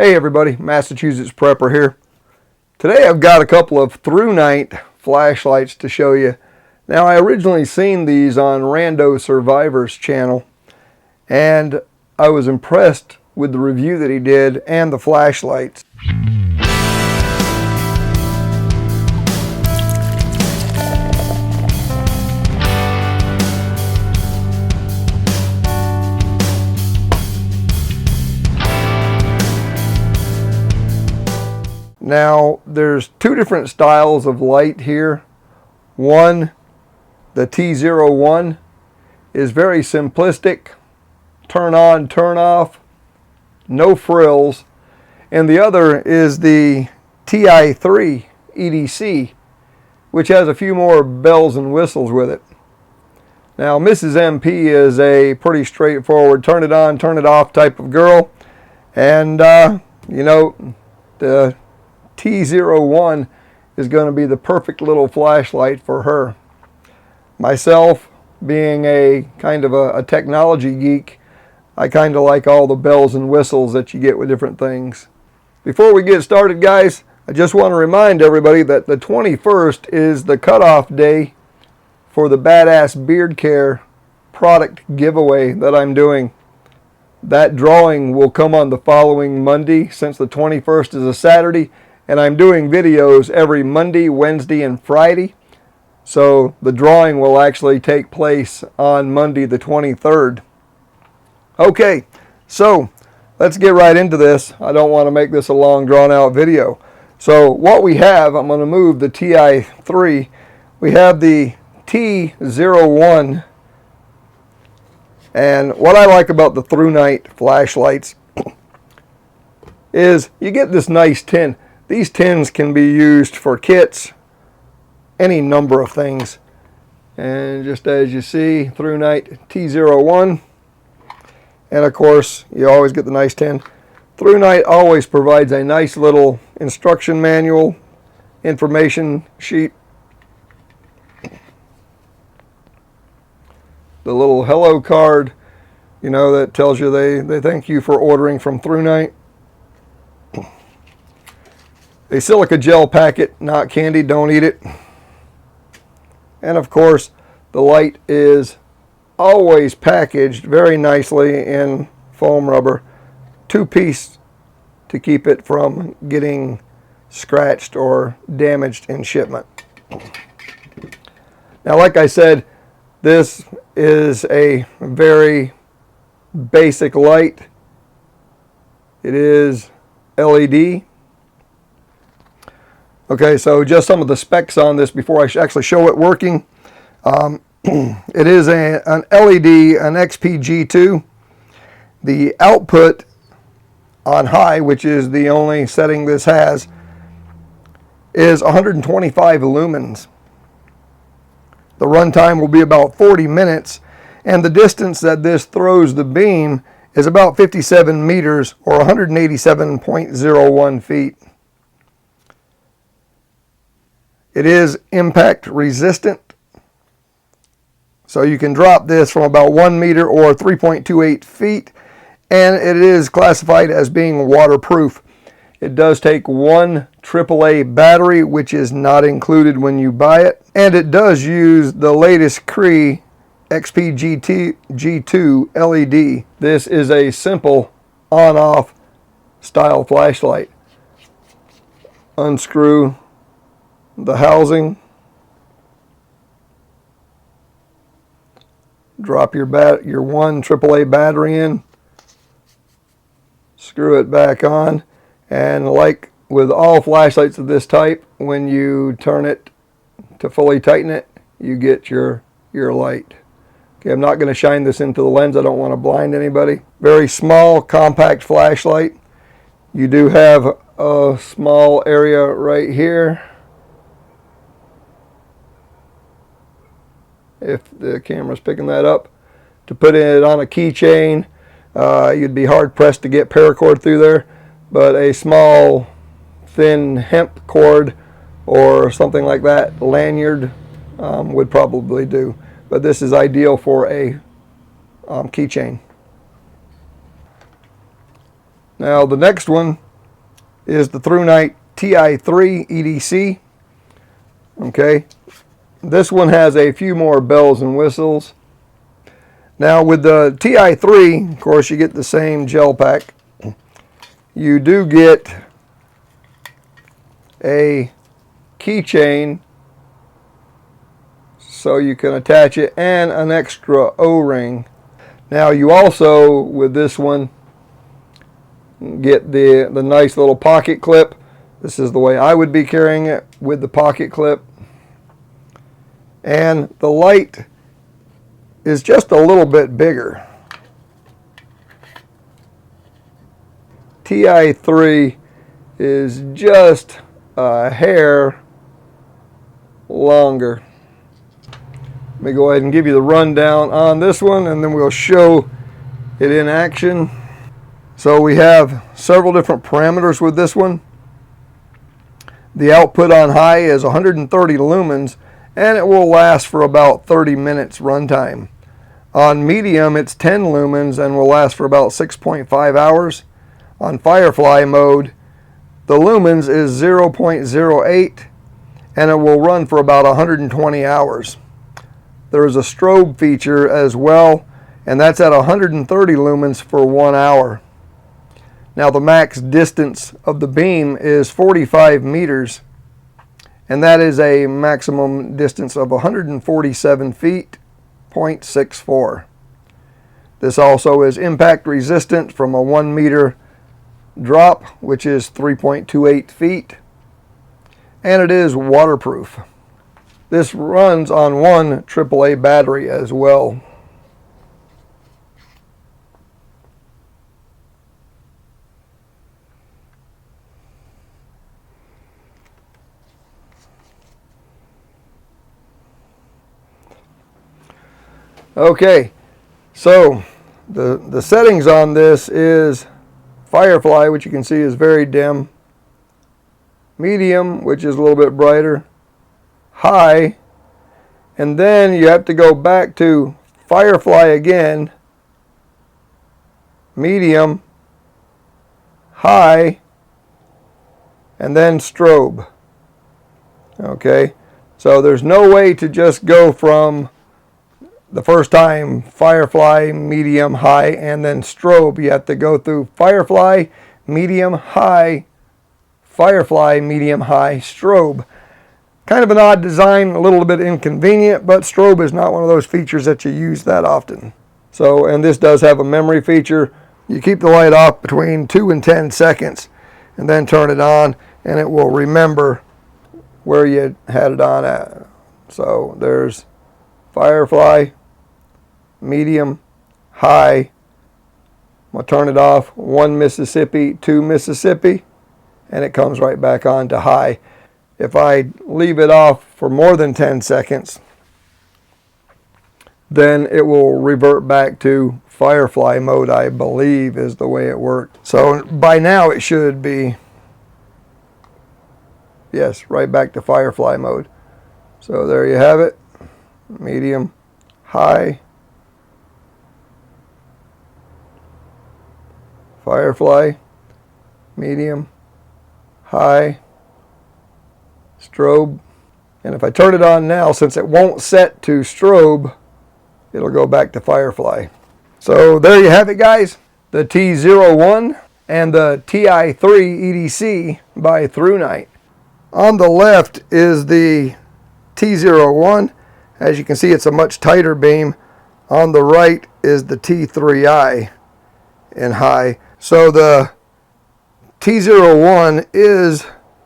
Hey everybody, Massachusetts Prepper here. Today I've got a couple of ThruNite flashlights to show you. Now I originally seen these on Rando Survivor's channel and I was impressed with the review that he did and the flashlights. Now, there's two different styles of light here. One, the T01, is very simplistic, turn on, turn off, no frills. And the other is the Ti3 EDC, which has a few more bells and whistles with it. Now, Mrs. MP is a pretty straightforward turn it on, turn it off type of girl. And, you know, the T01 is going to be the perfect little flashlight for her. Myself, being a kind of a technology geek, I kind of like all the bells and whistles that you get with different things. Before we get started, guys, I just want to remind everybody that the 21st is the cutoff day for the Badass Beard Care product giveaway that I'm doing. That drawing will come on the following Monday, since the 21st is a Saturday. And I'm doing videos every Monday, Wednesday, and Friday. So the drawing will actually take place on Monday the 23rd. Okay, so let's get right into this. I don't want to make this a long drawn out video. So what we have, I'm going to move the Ti3. We have the T01. And what I like about the ThruNite flashlights is you get this nice tin. These tins can be used for kits, any number of things. And just as you see, ThruNite T01. And of course, you always get the nice tin. ThruNite always provides a nice little instruction manual, information sheet. The little hello card, you know, that tells you they thank you for ordering from ThruNite. A silica gel packet, not candy, don't eat it. And of course, the light is always packaged very nicely in foam rubber. 2-piece to keep it from getting scratched or damaged in shipment. Now, like I said, this is a very basic light. It is LED. Okay, so just some of the specs on this before I actually show it working. It is an LED, an XPG2. The output on high, which is the only setting this has, is 125 lumens. The runtime will be about 40 minutes, and the distance that this throws the beam is about 57 meters or 187.01 feet. It is impact resistant, so you can drop this from about 1 meter or 3.28 feet, and it is classified as being waterproof. It does take one AAA battery, which is not included when you buy it, and it does use the latest Cree XPG2 LED. This is a simple on-off style flashlight. Unscrew the housing, drop your one AAA battery in, screw it back on, and like with all flashlights of this type, when you turn it to fully tighten it, you get your light. Okay, I'm not going to shine this into the lens. I don't want to blind anybody. Very small, compact flashlight. You do have a small area right here. If the camera's picking that up, to put it on a keychain. You'd be hard pressed to get paracord through there, but a small thin hemp cord or something like that, lanyard, would probably do. But this is ideal for a keychain. Now the next one is the ThruNite Ti3 EDC. Okay, this one has a few more bells and whistles. Now with the Ti3, of course, you get the same gel pack. You do get a keychain so you can attach it, and an extra O-ring. Now you also, with this one, get the nice little pocket clip. This is the way I would be carrying it, with the pocket clip. And the light is just a little bit bigger. Ti3 is just a hair longer. Let me go ahead and give you the rundown on this one, and then we'll show it in action. So we have several different parameters with this one. The output on high is 130 lumens, and it will last for about 30 minutes runtime. On medium, it's 10 lumens and will last for about 6.5 hours. On Firefly mode, the lumens is 0.08, and it will run for about 120 hours. There is a strobe feature as well, and that's at 130 lumens for 1 hour. Now the max distance of the beam is 45 meters, and that is a maximum distance of 147 feet, 0.64. This also is impact resistant from a 1 meter drop, which is 3.28 feet, and it is waterproof. This runs on one AAA battery as well. Okay, so the settings on this is Firefly, which you can see is very dim, medium, which is a little bit brighter, high, and then you have to go back to Firefly again, medium, high, and then strobe. Okay, so there's no way to just go from the first time Firefly, medium, high, and then strobe. You have to go through Firefly, medium, high, Firefly, medium, high, strobe. Kind of an odd design, a little bit inconvenient, but strobe is not one of those features that you use that often. So, and this does have a memory feature. You keep the light off between 2 and 10 seconds and then turn it on, and it will remember where you had it on at. So there's Firefly, medium, high. I'm going to turn it off. 1 Mississippi, 2 Mississippi, and it comes right back on to high. If I leave it off for more than 10 seconds, then it will revert back to Firefly mode, I believe is the way it worked. So by now it should be, yes, right back to Firefly mode. So there you have it. Medium, high, Firefly, medium, high, strobe. And if I turn it on now, since it won't set to strobe, it'll go back to Firefly. So there you have it, guys. The T01 and the Ti3 EDC by ThruNite. On the left is the T01. As you can see, it's a much tighter beam. On the right is the T3i in high. So the T01 is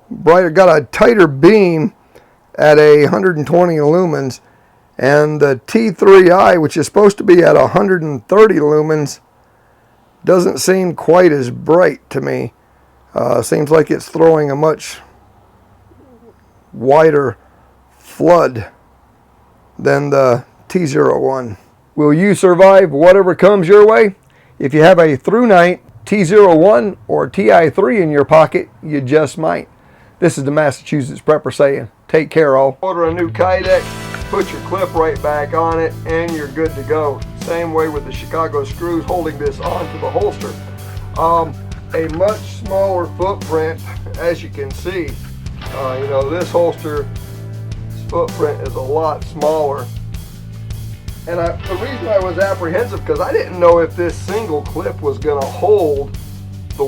brighter, got a tighter beam at 120 lumens, and the T3i, which is supposed to be at 130 lumens, doesn't seem quite as bright to me. Seems like it's throwing a much wider flood than the T01. Will you survive whatever comes your way? If you have a ThruNite T01 or Ti3 in your pocket, you just might. This is the Massachusetts Prepper saying, take care all. Order a new Kydex, put your clip right back on it, and you're good to go. Same way with the Chicago screws holding this onto the holster. a much smaller footprint, as you can see. You know, this holster's footprint is a lot smaller. And the reason I was apprehensive, because I didn't know if this single clip was going to hold the